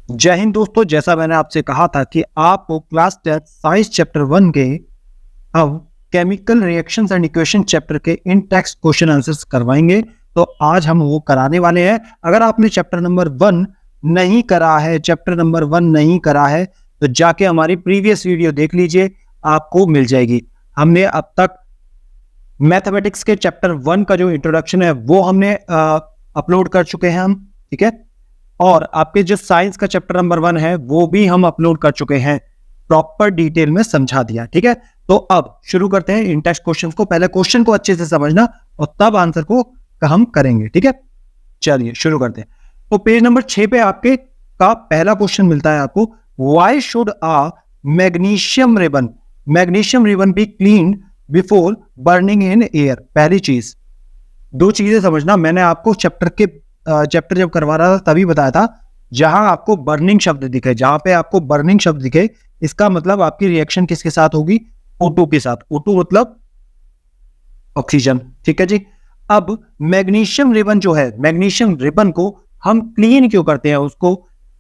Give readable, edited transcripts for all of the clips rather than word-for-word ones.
जय हिंद दोस्तों, जैसा मैंने आपसे कहा था कि आपको क्लास 10 साइंस चैप्टर 1 के अब chemical reactions and equation chapter के इन टेक्स्ट क्वेश्चन आंसर्स करवाएंगे। तो आज हम वो कराने वाले हैं। अगर आपने चैप्टर नंबर 1 नहीं करा है, तो जाके हमारी प्रीवियस वीडियो देख लीजिए, आपको मिल जाएगी। हमने अब तक मैथमेटिक्स के चैप्टर 1 का जो इंट्रोडक्शन है वो हमने अपलोड कर चुके हैं हम, ठीक है। और आपके जो साइंस का चैप्टर नंबर 1 है वो भी हम अपलोड कर चुके हैं, प्रॉपर डिटेल में समझा दिया, ठीक है। तो अब शुरू करते हैं इन टेक्स्ट क्वेश्चंस को। पहले क्वेश्चन को अच्छे से समझना और तब आंसर को हम करेंगे, ठीक है। चलिए शुरू करते हैं। तो पेज नंबर 6 पे आपके का पहला क्वेश्चन मिलता है आपको, why should a magnesium ribbon be cleaned before burning in air. पहली चीज, दो चीजें समझना। मैंने आपको चैप्टर जब करवा रहा था तभी बताया था, जहां आपको बर्निंग शब्द दिखे, जहां पे आपको बर्निंग शब्द दिखे, इसका मतलब आपकी रिएक्शन किसके साथ होगी? O2 के साथ। O2 मतलब ऑक्सीजन, ठीक है जी। अब मैग्नीशियम रिबन जो है, मैग्नीशियम रिबन को हम क्लीन क्यों करते हैं, उसको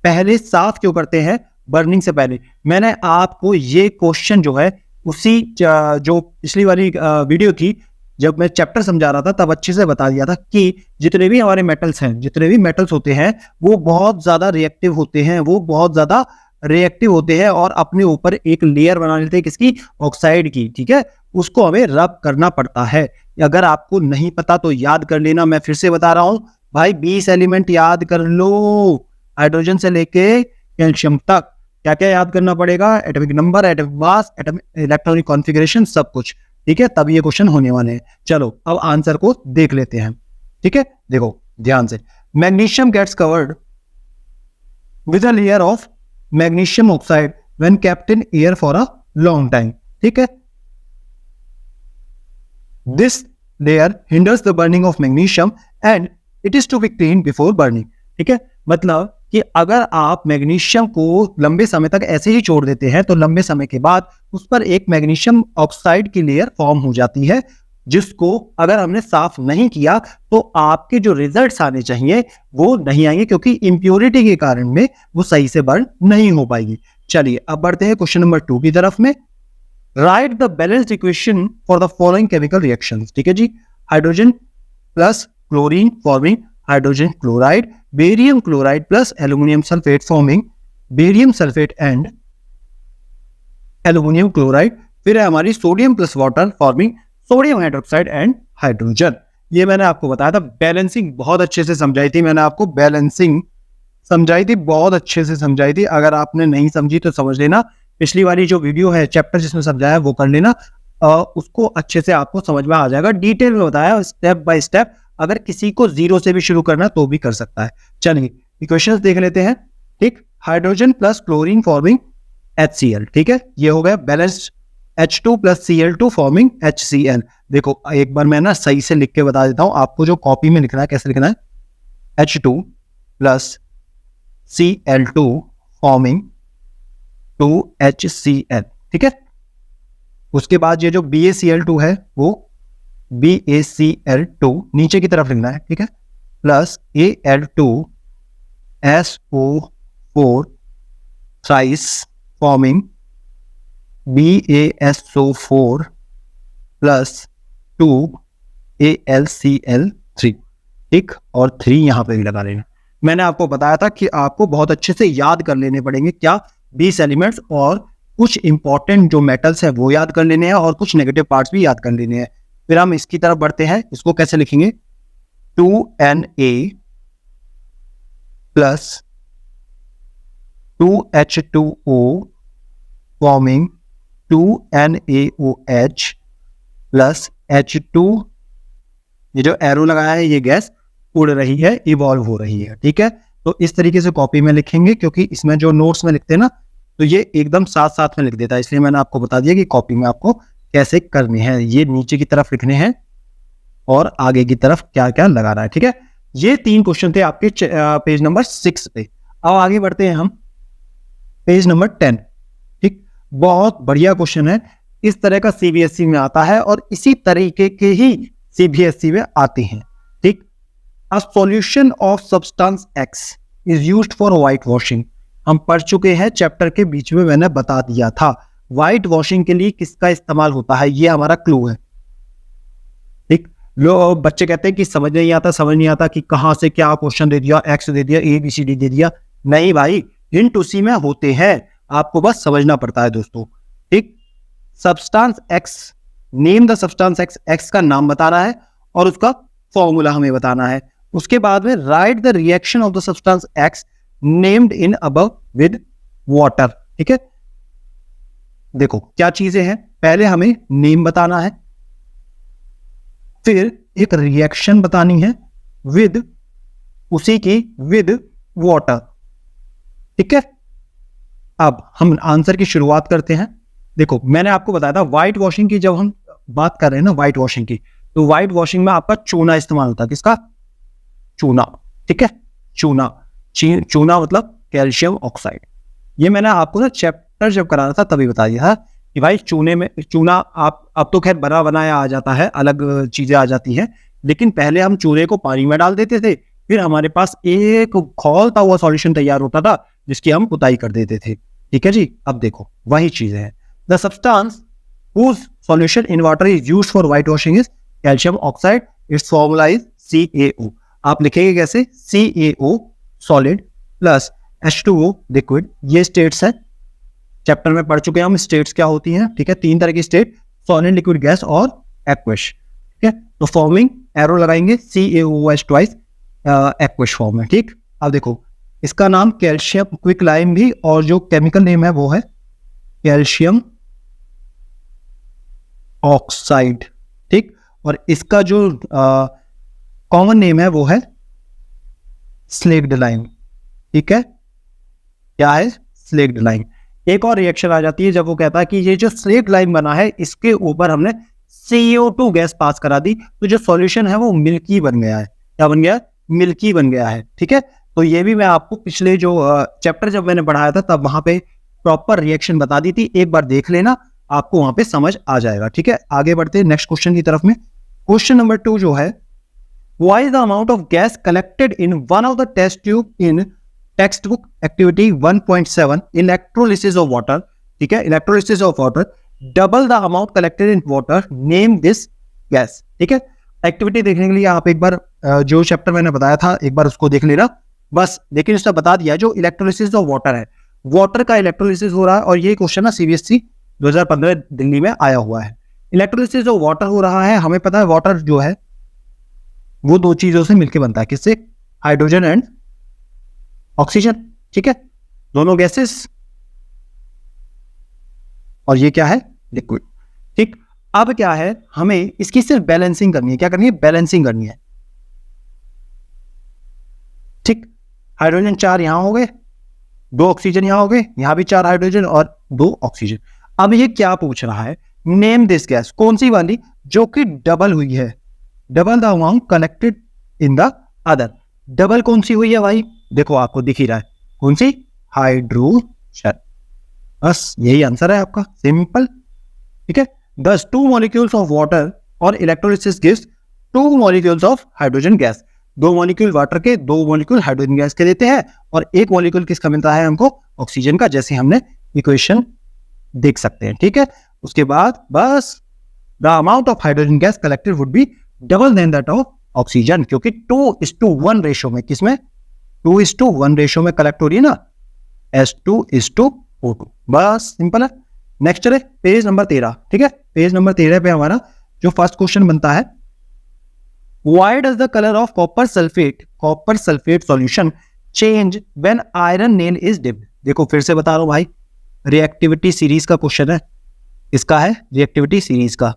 पहले साफ क्यों करते हैं बर्निंग से पहले? मैंने आपको ये क्वेश्चन जो है उसी जो पिछली वाली वीडियो थी, जब मैं चैप्टर समझा रहा था तब अच्छे से बता दिया था कि जितने भी हमारे मेटल्स हैं, जितने भी मेटल्स होते हैं वो बहुत ज्यादा रिएक्टिव होते हैं, और अपने ऊपर एक लेयर बना लेते हैं, किसकी? ऑक्साइड की, ठीक है। उसको हमें रब करना पड़ता है। अगर आपको नहीं पता तो याद कर लेना, मैं फिर से बता रहा हूं भाई, 20 एलिमेंट याद कर लो, हाइड्रोजन से लेके कैल्शियम तक। क्या क्या याद करना पड़ेगा? Atomic number, atomic mass, electronic configuration, सब कुछ, ठीक है। तब ये क्वेश्चन होने वाले हैं। चलो अब आंसर को देख लेते हैं, ठीक है। देखो ध्यान से, magnesium gets covered with a layer of magnesium oxide when kept in air for a long time, ठीक है। This layer hinders the burning of magnesium and it is to be clean before burning, ठीक है। मतलब कि अगर आप magnesium को लंबे समय तक ऐसे ही छोड़ देते हैं तो लंबे समय के बाद उस पर एक मैग्नीशियम ऑक्साइड की लेयर फॉर्म हो जाती है, जिसको अगर हमने साफ नहीं किया तो आपके जो रिजल्ट्स आने चाहिए वो नहीं आएंगे, क्योंकि इंप्योरिटी के कारण में वो सही से बर्न नहीं हो पाएगी। चलिए अब बढ़ते हैं क्वेश्चन नंबर 2 की तरफ में। Write the balanced equation for the following chemical reactions, ठीक है जी। Hydrogen plus chlorine forming hydrogen chloride, barium chloride plus aluminium sulphate forming barium sulphate and aluminium chloride. फिर है हमारी sodium plus water forming sodium hydroxide and hydrogen. ये मैंने आपको बताया था। बैलेंसिंग बहुत अच्छे से समझाई थी मैंने आपको, बैलेंसिंग समझाई थी, बहुत अच्छे से समझाई थी। अगर आपने नहीं समझी तो समझ लेना, पिछली वाली जो वीडियो है चैप्टर जिसमें समझाया वो कर लेना, उसको अच्छे से आपको समझ में आ जाएगा। डिटेल में बताया स्टेप बाय स्टेप। अगर किसी को जीरो से भी शुरू करना तो भी कर सकता है। चलिए इक्वेशंस देख लेते हैं, ठीक। Hydrogen plus chlorine forming HCl, ठीक है। ये हो गया balanced. H2 plus Cl2 forming HCl। देखो एक बार मैं ना सही से लिख के बता देता हूं आपको, जो कॉपी में लिखना है कैसे लिखना है। H2 plus Cl2 forming 2HCl, ठीक है। उसके बाद ये जो BaCl2 है वो BaCl2 नीचे की तरफ लिखना है, ठीक है, plus Al2SO4 thrice forming BaSO4 plus 2AlCl3, ठीक। और 3 यहां पे भी लगा लेना। मैंने आपको बताया था कि आपको बहुत अच्छे से याद कर लेने पड़ेंगे, क्या? 20 एलिमेंट्स, और कुछ इंपॉर्टेंट जो मेटल्स है वो याद कर लेने हैं और कुछ नेगेटिव पार्ट्स भी याद कर लेने हैं। फिर हम इसकी तरफ बढ़ते हैं। इसको कैसे लिखेंगे? 2Na plus 2H2O forming 2NaOH plus H2। ये जो एरो लगाया है ये गैस उड़ रही है, इवॉल्व हो रही है, ठीक है। तो इस तरीके से कॉपी में लिखेंगे, क्योंकि इसमें जो नोट्स में लिखते हैं ना तो ये एकदम साथ साथ में लिख देता है, इसलिए मैंने आपको बता दिया कि कॉपी में आपको कैसे करने हैं। ये नीचे की तरफ लिखने हैं और आगे की तरफ क्या क्या लगा रहा है, ठीक है। ये 3 क्वेश्चन थे आपके पेज नंबर 6 पे। अब आगे बढ़ते हैं हम पेज नंबर 10, ठीक। बहुत बढ़िया क्वेश्चन है, इस तरह का CBSE में आता है और इसी तरीके के ही CBSE में आते हैं, ठीक। A solution of substance X is used for white washing. हम पढ़ चुके हैं, चैप्टर के बीच में मैंने बता दिया था। व्हाइट वॉशिंग के लिए किसका इस्तेमाल होता है, ये हमारा क्लू है। ठीक, लो बच्चे कहते हैं कि समझ नहीं आता कि कहां से क्या क्वेश्चन दे दिया, एक्स दे दिया, ABCD दे दिया। नहीं भाई, हिंट उसी में होते हैं, आपको बस समझना पड़ता है दोस्तों। ठीक, substance x, name the substance x, x का नाम बताना है और उसका फॉर्मूला हमें बताना है। उसके बाद में write the reaction of the substance x named in above with water. ठीक है, देखो क्या चीजें हैं, पहले हमें नेम बताना है, फिर एक रिएक्शन बतानी है विद, उसी की विद वाटर। ठीक है, अब हम आंसर की शुरुआत करते हैं। देखो मैंने आपको बताया था व्हाइट वॉशिंग की, जब हम बात कर रहे हैं ना व्हाइट वॉशिंग की, तो व्हाइट वॉशिंग में आपका चूना इस्तेमाल होता है। किसका? चूना। ठीक है, चूना, चूना मतलब कैल्शियम ऑक्साइड। ये मैंने आपको ना चैप्टर जब कराना था तभी बता दिया था कि भाई चूने में, चूना आप अब तो खैर बना बनाया आ जाता है, अलग चीजें आ जाती हैं, लेकिन पहले हम चूने को पानी में डाल देते थे, फिर हमारे पास एक खौलता हुआ सॉल्यूशन तैयार होता था जिसकी हम पुताई कर देते थे। ठीक है जी, अब देखो वही चीजें हैं। The substance whose solution in water is used for whitewashing is calcium oxide. Its formula is CaO. आप लिखेंगे कैसे? CaO solid plus H2O liquid। ये स्टेट्स है, चैप्टर में पढ़ चुके हैं हम स्टेट्स क्या होती हैं। ठीक है, 3 तरह की स्टेट, सॉलिड, लिक्विड, गैस और एक्वस। ठीक है, तो फॉर्मिंग एरो लगाएंगे CaOH ट्वाइस एक्वस फॉर्म में। ठीक, अब देखो इसका नाम कैल्शियम क्विक लाइम भी, और जो केमिकल नेम है वो है कैल्शियम ऑक्साइड। ठीक, और इसका जो कॉमन नेम है वो है स्लेक्ड लाइम। ठीक है, क्या है? Slaked lime. एक और रिएक्शन आ जाती है जब वो कहता है कि ये जो स्लेक्ड लाइम बना है इसके ऊपर हमने CO2 गैस पास करा दी, तो जो सॉल्यूशन है वो मिल्की बन गया है। क्या बन गया? मिल्की बन गया है। ठीक है, तो ये भी मैं आपको पिछले जो चैप्टर जब मैंने पढ़ाया था तब वहां पे प्रॉपर रिएक्शन बता दी थी, एक बार देख लेना, आपको वहां पे समझ आ जाएगा। ठीक है, आगे बढ़ते हैं नेक्स्ट क्वेश्चन की तरफ में। क्वेश्चन नंबर 2 जो है, why is the amount of gas collected in one of the test tube in text book activity 1.7 electrolysis of water. ठीक है, electrolysis of water double the amount collected in water, name this gas. ठीक है, activity देखने के लिए आप एक बार जो चैप्टर मैंने बताया था एक बार उसको देख लेना बस, लेकिन उसने बता दिया जो इलेक्ट्रोलिसिस ऑफ वाटर है, वाटर का इलेक्ट्रोलिसिस हो रहा है, और ये क्वेश्चन ना CBSE 2015 दिल्ली में आया हुआ है। इलेक्ट्रोलिसिस जो वाटर हो रहा है, हमें पता है वाटर जो है वो 2 चीजों से मिलकर बनता है। किससे? Hydrogen and oxygen. ठीक है, दोनों गैसेस, और ये क्या है? लिक्विड। ठीक, अब क्या है, हमें इसकी सिर्फ बैलेंसिंग करनी है। क्या करनी है? बैलेंसिंग करनी है। ठीक, हाइड्रोजन 4 यहां हो गए, 2 ऑक्सीजन यहां हो गए, यहां भी 4 हाइड्रोजन और 2 ऑक्सीजन। अब ये क्या पूछ रहा है? नेम दिस गैस, कौन सी वाली जो कि डबल हुई है, double the amount collected in the other. Double कौन सी हुई है भाई? देखो आपको दिख ही रहा है, कौन सी? हाइड्रोजन। बस यही आंसर है आपका, सिंपल। ठीक है, दस 2 मॉलिक्यूल्स ऑफ वाटर और electrolysis gives 2 molecules of hydrogen gas. 2 molecule water के, 2 मॉलिक्यूल हाइड्रोजन गैस के देते हैं, और 1 मॉलिक्यूल किसका मिलता है हमको? ऑक्सीजन का, जैसे हमने इक्वेशन देख सकते हैं। ठीक है, उसके बाद बस the amount of hydrogen gas collected would be double than that of oxygen, क्योंकि 2:1 रेशो में, किसमें? 2:1 रेशो में कलेक्ट हो रही है ना, H2:O2। बस सिंपल है। नेक्स्ट चले पेज नंबर 13। ठीक है, पेज नंबर 13 पे हमारा जो फर्स्ट क्वेश्चन बनता है, why does the colour of copper sulphate solution change when iron nail is dipped. देखो फिर से बता रहा हूं भाई, रिएक्टिविटी सीरीज का क्वेश्चन है, इसका है रिएक्टिविटी सीरीज का,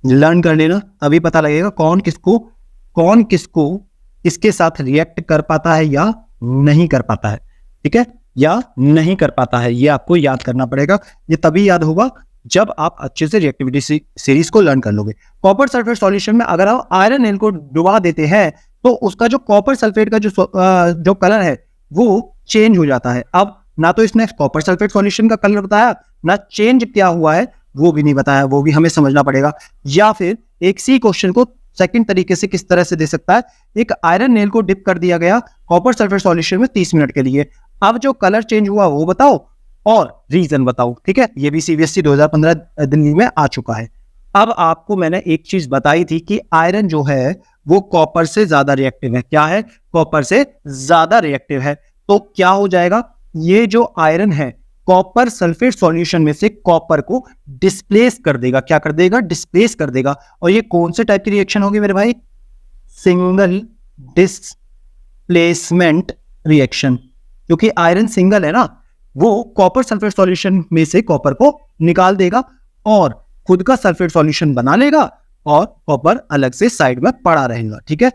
लर्न कर लेना, तभी पता लगेगा कौन किसको इसके साथ रिएक्ट कर पाता है या नहीं कर पाता है। ठीक है, या नहीं कर पाता है, ये आपको याद करना पड़ेगा। ये तभी याद होगा जब आप अच्छे से रिएक्टिविटी सीरीज को लर्न कर लोगे। कॉपर सल्फेट सॉल्यूशन में अगर आप आयरन नेल को डुबा देते हैं तो उसका जो कॉपर सल्फेट का जो कलर है वो चेंज हो जाता है। अब ना तो इसने कॉपर सल्फेट सॉल्यूशन का कलर बताया, ना चेंज क्या हुआ है वो भी नहीं बताया, वो भी हमें समझना पड़ेगा। या फिर एक सी क्वेश्चन को सेकंड तरीके से किस तरह से दे सकता है, एक आयरन नेल को डिप कर दिया गया कॉपर सल्फेट सॉल्यूशन में 30 मिनट के लिए, अब जो कलर चेंज हुआ वो बताओ और रीजन बताओ, ठीक है। ये भी सीबीएसई 2015 दिल्ली में आ चुका है। अब आपको मैंने एक चीज बताई थी कि आयरन जो है वो कॉपर से ज्यादा रिएक्टिव है। क्या है? कॉपर से ज्यादा रिएक्टिव है। तो क्या हो जाएगा, ये जो आयरन है कॉपर सल्फेट सॉल्यूशन में से कॉपर को डिस्प्लेस कर देगा। क्या कर देगा? डिस्प्लेस कर देगा। और ये कौन से टाइप की रिएक्शन होगी मेरे भाई? Single displacement reaction. क्योंकि आयरन सिंगल है ना, वो कॉपर सल्फेट सॉल्यूशन में से कॉपर को निकाल देगा और खुद का सल्फेट सॉल्यूशन बना लेगा और कॉपर अलग से साइड में पड़ा रहेगा, ठीक है।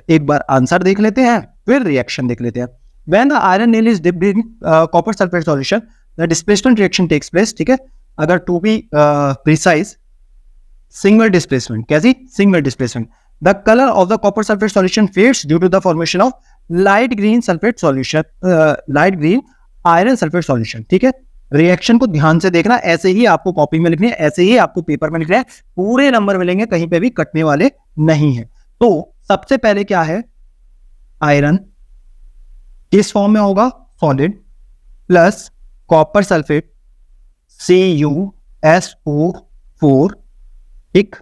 एक बार आंसर देख लेते हैं, फिर रिएक्शन देख लेते हैं। When the iron nail is dipped in copper sulfate solution, the displacement reaction takes place, ठीक है। अगर to be precise, single displacement, कैसी? Single displacement. The color of the copper sulfate solution fades due to the formation of light green sulfate solution, light green iron sulfate solution, ठीक है। Reaction को ध्यान से देखना, ऐसे ही आपको कॉपी में लिखनी है, ऐसे ही आपको पेपर में लिखना है, पूरे नंबर मिलेंगे, कहीं पे भी कटने वाले नहीं है। तो सबसे पहले क्या है, आयरन किस फॉर्म में होगा? Solid plus copper sulphate CuSO4, एक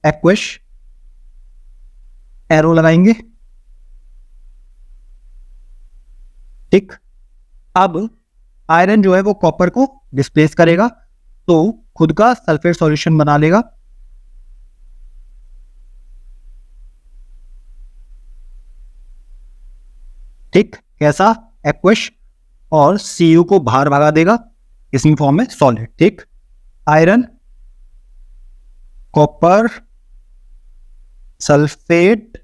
एक्वस, एरो लगाएंगे, ठीक। अब आयरन जो है वो कॉपर को डिस्प्लेस करेगा तो खुद का सल्फेट सॉल्यूशन बना लेगा, ठीक। कैसा? एक्वस। और Cu को बाहर भगा देगा, इसी फॉर्म में सॉलिड, ठीक। Iron copper sulphate,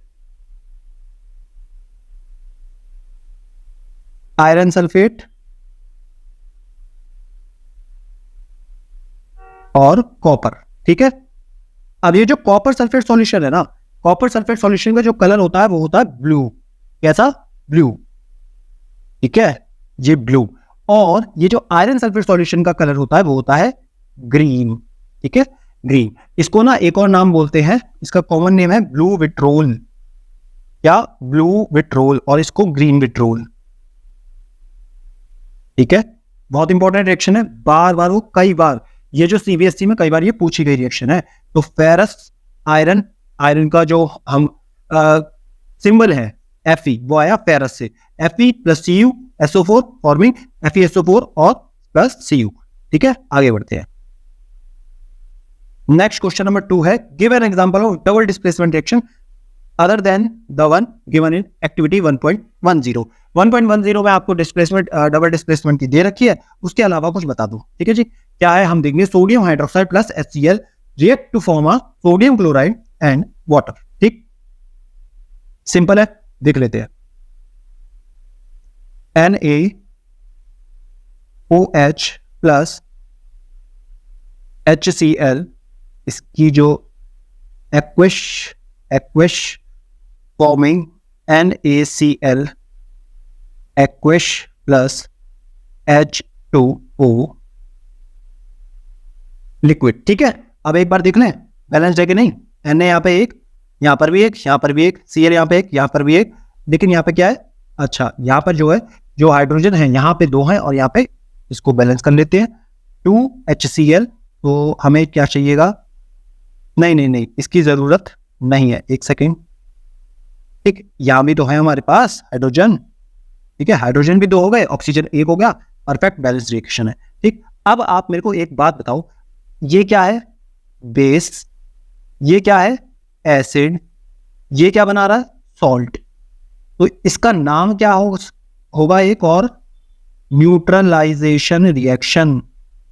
iron sulphate और कॉपर, ठीक है। अब ये जो कॉपर सल्फेट सॉल्यूशन है ना, कॉपर सल्फेट सॉल्यूशन का जो कलर होता है वो होता है ब्लू। कैसा? ब्लू, ठीक है, ये ब्लू। और ये जो आयरन सल्फेट सॉल्यूशन का कलर होता है वो होता है ग्रीन, ठीक है, ग्रीन। इसको ना एक और नाम बोलते हैं, इसका कॉमन नेम है ब्लू विट्रोल, या ब्लू विट्रोल, और इसको ग्रीन विट्रोल, ठीक है। बहुत इंपॉर्टेंट रिएक्शन है, बार बार वो कई बार, ये जो सीबीएसई में कई बार ये पूछी गई रिएक्शन है। तो फेरस आयरन, आयरन का जो हम सिंबल है Fe, वो आया फेरस से, Fe plus CuSO4 forming FeSO4 और प्लस Cu, ठीक है। आगे बढ़ते हैं। नेक्स्ट क्वेश्चन नंबर 2 है, give an example of double displacement reaction other than the one given in activity 1.10। 1.10 में आपको डिस्प्लेसमेंट, डबल डिस्प्लेसमेंट की दे रखी है, उसके अलावा कुछ बता दो, ठीक है जी। क्या है? हम देखेंगे sodium hydroxide plus HCl react to form a sodium chloride and water, ठीक। सिंपल है, देख लेते हैं। NaOH प्लस HCl, इसकी जो aqueous forming NaCl aqueous plus H2O liquid, ठीक है। अब एक बार देख लें बैलेंस है कि नहीं। Na यहाँ पे एक, यहाँ पर भी एक, यहाँ पर भी एक, Cl यहाँ पे एक, यहाँ पर भी एक, लेकिन यहाँ पे क्या है? अच्छा, यहाँ पर जो है, जो हाइड्रोजन है यहाँ पे 2 हैं और यहाँ पे, इसको बैलेंस कर लेते हैं 2HCl। तो हमें क्या चाहिएगा? नहीं, इसकी जरूरत नहीं है, एक सेकेंड, ठीक। यहाँ भी तो है हमारे पास हाइड्रोजन, ठीक है, हाइड्रोजन भी 2 हो गए, ऑक्सीजन 1 हो गया, परफेक्ट बैलेंस रिएक्शन है, ठीक। अब आप मेरे को एक बात बताओ, ये क्या है? बेस, ये क्या है? एसिड, ये क्या बना रहा है? सॉल्ट। तो इसका नाम क्या होगा? एक और, न्यूट्रलाइजेशन रिएक्शन।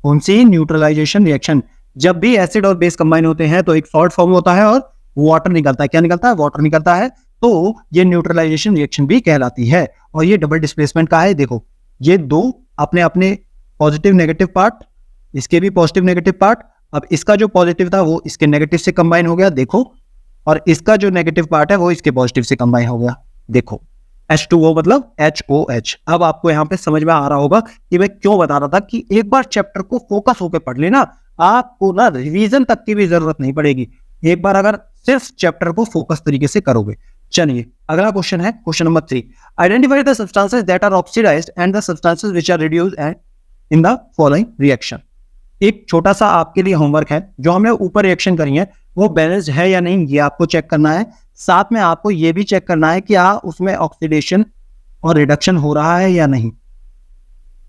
कौन सी? Neutralisation reaction. जब भी एसिड और बेस कंबाइन होते हैं तो एक सॉल्ट फॉर्म होता है और वाटर निकलता है। क्या निकलता है? वाटर निकलता है। तो ये न्यूट्रलाइजेशन रिएक्शन भी कहलाती है। और ये डबल डिस्प्लेसमेंट का है। देखो, ये 2 अपने अपने पॉजिटिव नेगेटिव पार्ट, इसके भी पॉजिटिव नेगेटिव पार्ट। अब इसका जो पॉजिटिव था वो इसके नेगेटिव से कंबाइन हो गया, देखो, और इसका जो नेगेटिव पार्ट है वो इसके पॉजिटिव से कंबाइन हो गया, देखो। H2O मतलब HOH। अब आपको यहाँ पे समझ में आ रहा होगा कि मैं क्यों बता रहा था कि एक बार चैप्टर को फोकस होकर पढ़ लेना, आपको ना रिवीजन तक की भी जरूरत नहीं पड़ेगी। एक बार अगर सिर्फ चैप्टर को फोकस तरीके से करोगे चलिए अगला क्वेश्चन है question number 3, identify the substances that are oxidised and the substances which are reduced and in the following reaction. एक छोटा सा आपके लिए होमवर्क है, जो हमने ऊपर रिएक्शन करी है वो बैलेंस्ड है या नहीं, ये आपको चेक करना है। साथ में आपको ये भी चेक करना है कि उसमें ऑक्सीडेशन और रिडक्शन हो रहा है या नहीं।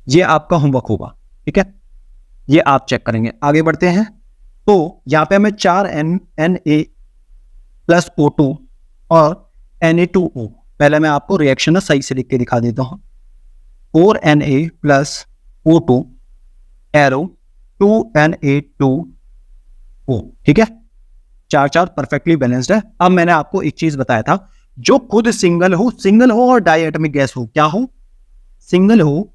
ये आपका होमवर्क होगा, ठीक है, ये आप चेक करेंगे। आगे बढ़ते हैं। तो यहाँ पे हमें 4Na प्लस O2 और Na2O, पहले मैं आपको रिएक्शन सही से लिख के दिखा देता हूं। 4Na plus O2 arrow 2Na2O, ठीक है, 4 परफेक्टली बैलेंस्ड है। अब मैंने आपको एक चीज बताया था, जो खुद सिंगल हो और डाई एटमिक गैस हो, क्या हो, सिंगल हो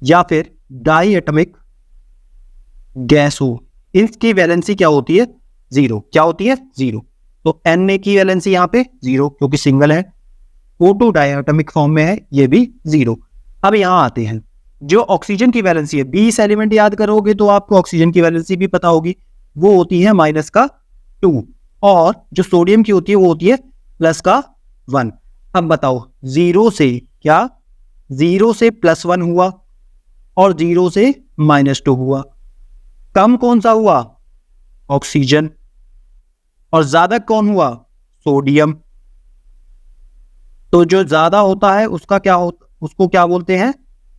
या फिर डाई एटमिक गैस हो, इसकी वैलेंसी क्या होती है, 0। क्या होती है, 0। तो Na की वैलेंसी यहाँ पे 0 क्योंकि सिंगल है, O2 डाई एटमिक फॉर्म में है, ये भी 0। अब यहाँ आते हैं, जो ऑक्सीजन की वैलेंसी है, 20 एलिमेंट याद करोगे तो आपको ऑक्सीजन की वैलेंसी भी पता होगी, वो होती है -2, और जो सोडियम की होती है वो होती है +1। अब बताओ 0 से क्या, 0 से +1 हुआ और 0 से -2 हुआ, कम कौन सा हुआ, ऑक्सीजन, और ज्यादा कौन हुआ, सोडियम। तो जो ज्यादा होता है उसका क्या उसको क्या बोलते हैं,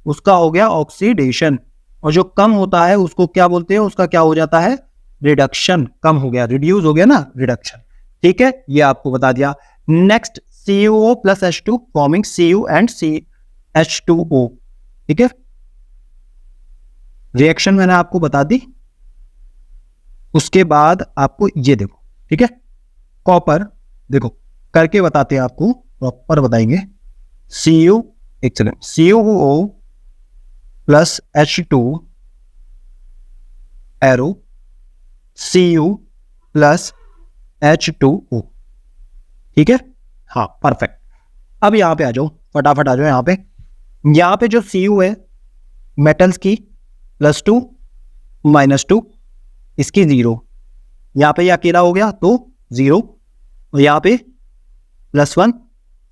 उसका हो गया ऑक्सीडेशन, और जो कम होता है उसको क्या बोलते हैं, उसका क्या हो जाता है, रिडक्शन। कम हो गया, रिड्यूस हो गया ना, रिडक्शन, ठीक है, ये आपको बता दिया। Next CuO plus H2 forming Cu and H2O, ठीक है, रिएक्शन मैंने आपको बता दी। उसके बाद आपको ये देखो, ठीक है, कॉपर देखो करके बताते हैं, आपको प्रॉपर बताएंगे। CuO plus H2 arrow Cu plus H2O, ठीक है, हाँ परफेक्ट। अब यहां पे आ जाओ, फटाफट आ जाओ। यहां पे जो Cu है मेटल्स की +2 -2, इसकी 0, यहां पे ये अकेला हो गया तो 0, और यहां पे +1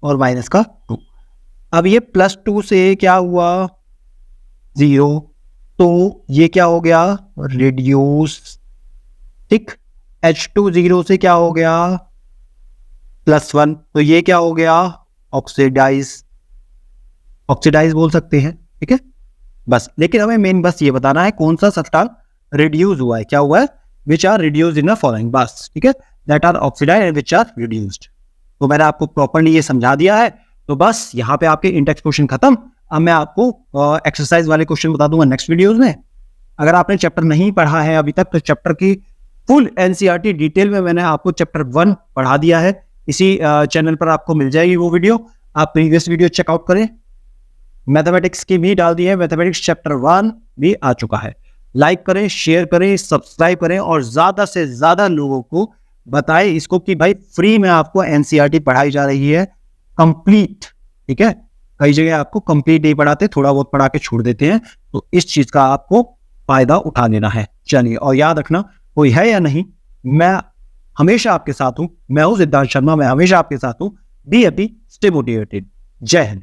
और -2। अब ये +2 से क्या हुआ, 0, तो ये क्या हो गया, रिड्यूस, ठीक। H2 0 से क्या हो गया, +1, तो ये क्या हो गया, ऑक्सीडाइज बोल सकते हैं, ठीक है, बस। लेकिन हमें मेन बस ये बताना है कौन सा सब्सटेंस रिड्यूस हुआ है, क्या हुआ है, which are reduced in the following, बस, ठीक है, that are oxidised and which are reduced. तो मैंने आपको प्रॉपर्ली ये समझा दिया है। तो बस यहाँ पे आपके इंडेक्स क्वेश्चन खत्म। अब मैं आपको एक्सरसाइज वाले क्वेश्चन बता दूंगा नेक्स्ट वीडियोस में। अगर आपने चैप्टर नहीं पढ़ा है अभी तक, तो चैप्टर की फुल NCERT डिटेल में मैंने आपको चैप्टर 1 पढ़ा दिया है, इसी चैनल पर आपको मिल जाएगी वो वीडियो। आप प्रीवियस वीडियो चेकआउट करें। मैथमेटिक्स की भी डाल दी है, मैथमेटिक्स चैप्टर 1 भी आ चुका है। लाइक करें, शेयर करें, सब्सक्राइब करें, और ज्यादा से ज्यादा लोगों को बताएं इसको कि भाई फ्री में आपको NCERT पढ़ाई जा रही है कंप्लीट, ठीक है। कई जगह आपको कंप्लीट नहीं पढ़ाते, थोड़ा बहुत पढ़ा के छोड़ देते हैं, तो इस चीज का आपको फायदा उठा लेना है। चलिए, और याद रखना, कोई है या नहीं, मैं हमेशा आपके साथ हूं। मैं हूं सिद्धांत शर्मा, मैं हमेशा आपके साथ हूं। Be happy, stay motivated. जय हिंद।